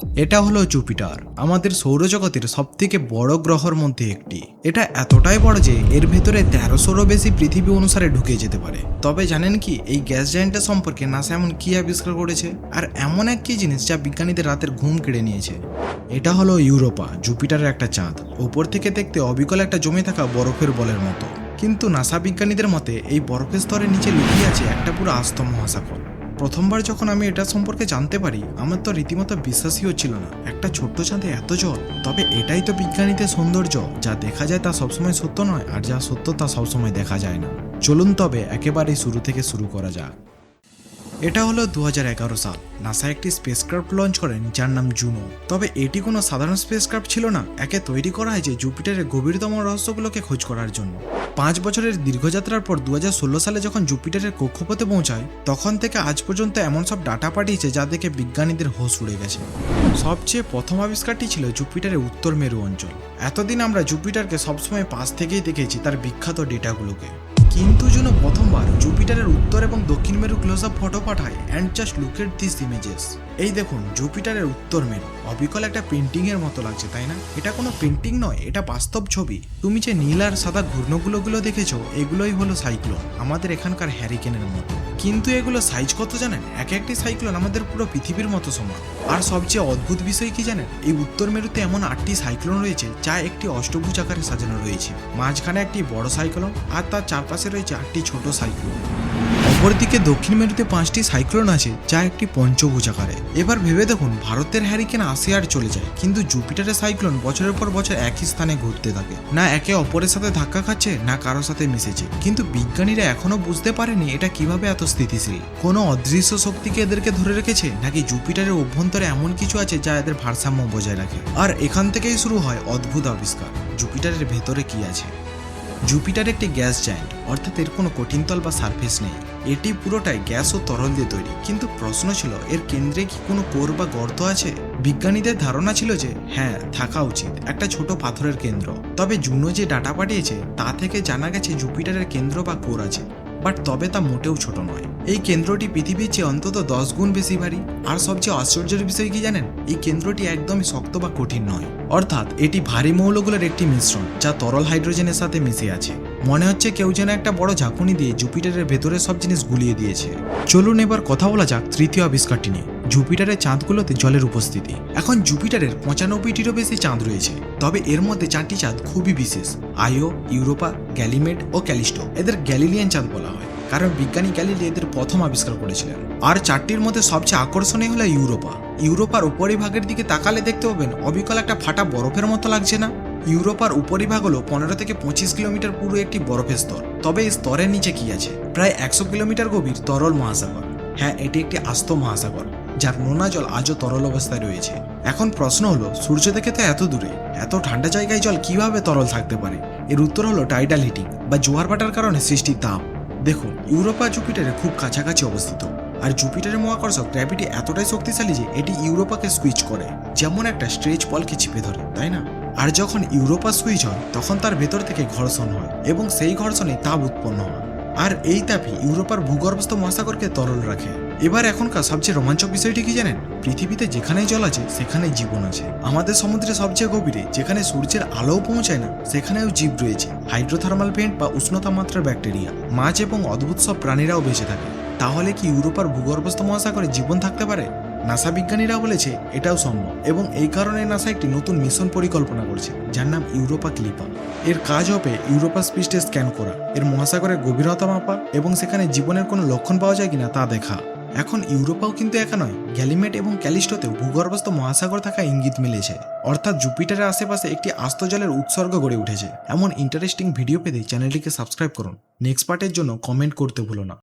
এটা হলো জুপিটার, আমাদের সৌরজগতের সবথেকে বড় গ্রহের মধ্যে একটি। এটা এতটাই বড় যে এর ভেতরে 1300-রও বেশি পৃথিবী অনুসারে ঢুকে যেতে পারে। তবে জানেন কি এই গ্যাস জায়ান্টের সম্পর্কে নাসা এমন কি আবিষ্কার করেছে, আর এমন এক কি জিনিস যা বিজ্ঞানীদের রাতের ঘুম কেড়ে নিয়েছে? এটা হলো ইউরোপা, জুপিটারের একটা চাঁদ। উপর থেকে দেখতে অবিকল একটা জমে থাকা বরফের বলের মতো, কিন্তু নাসা বিজ্ঞানীদের মতে এই বরফের স্তরের নিচে লুকিয়ে আছে একটা পুরো আস্ত মহাসাগর। প্রথমবার যখন আমি এটা সম্পর্কে জানতে পারি, আমার তো রীতিমতো বিশ্বাসই হচ্ছিল না, একটা ছোট্ট চাঁদে এত জল। তবে এটাই তো বিজ্ঞানীদের সৌন্দর্য, যা দেখা যায় তা সবসময় সত্য নয়, আর যা সত্য তা সবসময় দেখা যায় না। চলুন তবে একেবারেই শুরু থেকে শুরু করা যাক। এটা হলো 2011 সাল। নাসা একটি স্পেসক্রাফট লঞ্চ করেন যার নাম জুনো। তবে এটি কোনো সাধারণ স্পেসক্রাফট ছিল না, একে তৈরি করা হয়েছে জুপিটারের গভীরতম রহস্যগুলোকে খোঁজ করার জন্য। 5 বছরের দীর্ঘযাত্রার পর 2016 সালে যখন জুপিটারের কক্ষপথে পৌঁছায়, তখন থেকে আজ পর্যন্ত এমন সব ডাটা পাঠিয়েছে যা দেখে বিজ্ঞানীদের হোশ উড়ে গেছে। সবচেয়ে প্রথম আবিষ্কারটি ছিল জুপিটারের উত্তর মেরু অঞ্চল। এতদিন আমরা জুপিটারকে সবসময় পাশ থেকেই দেখেছি তার বিখ্যাত ডেটাগুলোকে, কিন্তু জুনো প্রথমবার জুপিটারের উত্তর এবং দক্ষিণ মেরু ক্লোজ আপ ফটো পাঠায়। And just look at this images. এই দেখুন জুপিটারের উত্তর মেরু, অবিকল একটা পেন্টিং এর মতো লাগছে, তাই না? এটা কোনো পেন্টিং নয়, এটা বাস্তব ছবি। তুমি যে নীল আর সাদা ঘূর্ণগুলো দেখেছো, এগুলোই হলো সাইক্লোন, আমাদের এখানকার হ্যারিকেনের মতো। কিন্তু এগুলো সাইজ কত জানেন? এক একটি সাইক্লোন আমাদের পুরো পৃথিবীর মতো সমান। আর সবচেয়ে অদ্ভুত বিষয় কি জানেন? এই উত্তর মেরুতে এমন 8টি সাইক্লোন রয়েছে যা একটি অষ্টভুজ আকারে সাজানো রয়েছে। মাঝখানে একটি বড় সাইক্লোন, আর তার চারপাশে রয়েছে 8টি ছোট সাইক্লোন। অপরদিকে দক্ষিণ মেরুতে 5টি সাইক্লোন আছে যা একটি পঞ্চভুজ আকারে। এবার ভেবে দেখুন, ভারতের হ্যারিকেন আসে আর চলে যায়, কিন্তু জুপিটারের সাইক্লোন বছরের পর বছর একই স্থানে ঘুরতে থাকে। না একে অপরের সাথে ধাক্কা খাচ্ছে, না কারোর সাথে মিশেছে। কিন্তু বিজ্ঞানীরা এখনো বুঝতে পারেনি এটা কিভাবে এত স্থিতিশীল। কোনো অদৃশ্য শক্তিকে এদেরকে ধরে রেখেছে, নাকি জুপিটারের অভ্যন্তরে এমন কিছু আছে যা এদের ভারসাম্য বজায় রাখে। আর এখান থেকেই শুরু হয় অদ্ভুত আবিষ্কার, জুপিটারের ভেতরে কি আছে। জুপিটার একটি গ্যাস জায়ান্ট, অর্থাৎ এর কোনো কঠিন তল বা সারফেস নেই। এটি পুরোটাই গ্যাস ও তরল দিয়ে তৈরি। কিন্তু প্রশ্ন ছিল, এর কেন্দ্রে কি কোনো কোর বা গর্ত আছে? বিজ্ঞানীদের ধারণা ছিল যে হ্যাঁ, থাকা উচিত, একটা ছোট পাথরের কেন্দ্র। তবে জুনো যে ডাটা পাঠিয়েছে তা থেকে জানা গেছে জুপিটারের কেন্দ্র বা কোর আছে, বাট তবে তা মোটেও ছোট নয়। এই কেন্দ্রটি পৃথিবীর চেয়ে অন্তত 10 গুণ বেশি ভারী। আর সবচেয়ে আশ্চর্যের বিষয় কি জানেন? এই কেন্দ্রটি একদমই শক্ত বা কঠিন নয়, অর্থাৎ এটি ভারী মৌলগুলোর একটি মিশ্রণ যা তরল হাইড্রোজেনের সাথে মিশে আছে। মনে হচ্ছে কেউ যেন একটা বড় ঝাঁকুনি দিয়ে জুপিটারের ভেতরে সব জিনিস গুলিয়ে দিয়েছে। চলুন এবার কথা বলা যাক তৃতীয় আবিষ্কারটি নিয়ে, জুপিটারের চাঁদগুলোতে জলের উপস্থিতি। এখন জুপিটারের 95টিরও বেশি চাঁদ রয়েছে, তবে এর মধ্যে 4টি চাঁদ খুবই বিশেষ: আইও, ইউরোপা, গ্যালিমেড ও ক্যালিস্টো। এদের গ্যালিলিয়ান চাঁদ বলা হয়, কারণ বিজ্ঞানী গ্যালিলি এদের প্রথম আবিষ্কার করেছিলেন। আর 4টির মধ্যে সবচেয়ে আকর্ষণীয় হলো ইউরোপা। ইউরোপার উপরিভাগের দিকে তাকালে দেখতে পাবেন অবিকল একটা ফাটা বরফের মতো লাগছে না? ইউরোপার উপরিভাগ হলো 15 থেকে 25 কিলোমিটার পুরো একটি বরফের স্তর। তবে এই স্তরের নিচে কি আছে? প্রায় 100 কিলোমিটার গভীর তরল মহাসাগর। হ্যাঁ, এটি একটি আস্ত মহাসাগর যার নোনা জল আজও তরল অবস্থায় রয়েছে। এখন প্রশ্ন হলো, সূর্য থেকে তো এত দূরে, এত ঠান্ডা জায়গায় জল কিভাবে তরল থাকতে পারে? এর উত্তর হলো টাইডাল হিটিং বা জোয়ার ভাটার কারণে সৃষ্টি তাপ। দেখুন, ইউরোপা জুপিটারের খুব কাছাকাছি অবস্থিত, আর জুপিটারের মহাকর্ষক গ্র্যাভিটি এতটাই শক্তিশালী যে এটি ইউরোপাকে সুইচ করে, যেমন একটা স্ট্রেচ বলকে চিপে ধরে, তাই না? আর যখন ইউরোপা সুইচ হয়, তখন তার ভেতর থেকে ঘর্ষণ হয় এবং সেই ঘর্ষণে তাপ উৎপন্ন হয়। আর এই তাপই ইউরোপার ভূগর্ভস্থ মহাসাগরকে তরল রাখে। এবার এখনকার সবচেয়ে রোমাঞ্চক বিষয়টি কি জানেন? পৃথিবীতে যেখানেই জল আছে সেখানেই জীবন আছে। আমাদের সমুদ্রে সবচেয়ে গভীরে, যেখানে সূর্যের আলোও পৌঁছায় না, সেখানেও জীব রয়েছে। হাইড্রোথার্মাল ভেন্ট বা উষ্ণ তাপমাত্রার ব্যাকটেরিয়া, মাছ এবং অদ্ভুত সব প্রাণীরাও বেঁচে থাকে। তাহলে কি ইউরোপার ভূগর্ভস্থ মহাসাগরে জীবন থাকতে পারে? নাসা বিজ্ঞানীরা বলেছে এটাও সম্ভব, এবং এই কারণে নাসা একটি নতুন মিশন পরিকল্পনা করছে যার নাম ইউরোপা ক্লিপা। এর কাজ হবে ইউরোপা পৃষ্ঠে স্ক্যান করা, এর মহাসাগরের গভীরতা মাপা এবং সেখানে জীবনের কোনো লক্ষণ পাওয়া যায় কিনা তা দেখা। এখন ইউরোপাও কিন্তু একা নয়, গ্যালিমেড এবং ক্যালিস্টোতেও ভূগর্ভস্থ মহাসাগর থাকা ইঙ্গিত মিলেছে। অর্থাৎ জুপিটারের আশেপাশে একটি আস্ত জলের উৎসর্গ গড়ে উঠেছে। এমন ইন্টারেস্টিং ভিডিও পেতে চ্যানেলটিকে সাবস্ক্রাইব করুন। নেক্সট পার্টের জন্য কমেন্ট করতে ভুলো না।